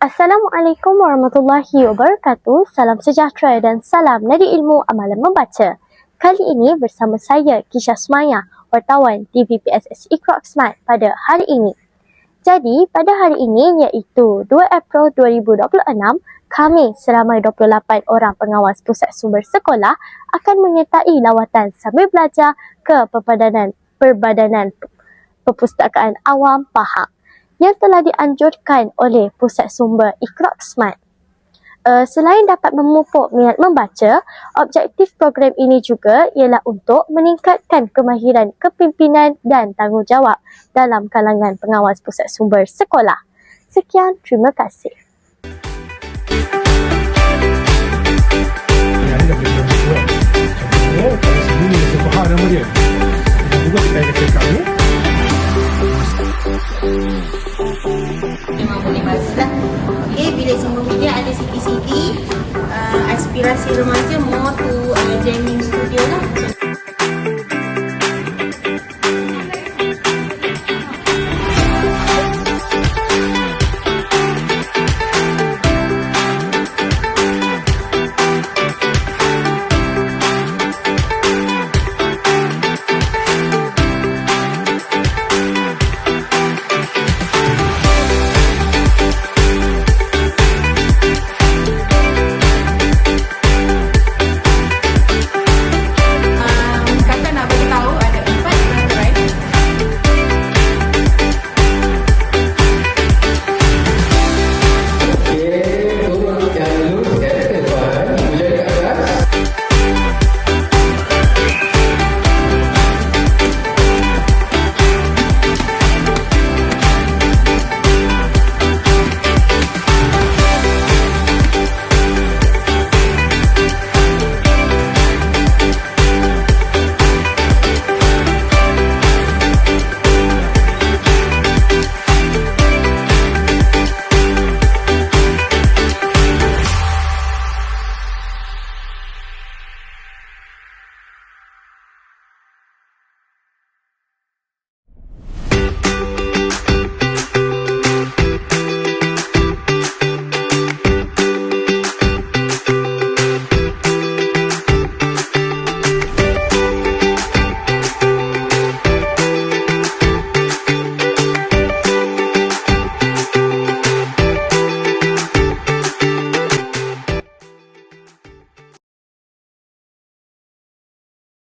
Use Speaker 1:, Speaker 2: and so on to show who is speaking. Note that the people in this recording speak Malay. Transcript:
Speaker 1: Assalamualaikum warahmatullahi wabarakatuh. Salam sejahtera dan salam Nadi Ilmu Amalan Membaca. Kali ini bersama saya Kisha Sumaya, wartawan TVPSS Iqra Smart pada hari ini. Jadi pada hari ini iaitu 2 April 2026, kami seramai 28 orang pengawas pusat sumber sekolah akan menyertai lawatan sambil belajar ke Perbadanan Perpustakaan Awam Pahang yang telah dianjurkan oleh Pusat Sumber Iqra Smart. Selain dapat memupuk minat membaca, objektif program ini juga ialah untuk meningkatkan kemahiran kepimpinan dan tanggungjawab dalam kalangan pengawas pusat sumber sekolah. Sekian, terima kasih.
Speaker 2: Ini dah boleh buat. Contohnya, kalau sendiri macam faham nama dia. Kita juga kita akan cakap ni.
Speaker 3: Memang boleh baca lah. Okay, bilik sumber media ada CD-CD. Aspirasi remaja more to jamming studio lah.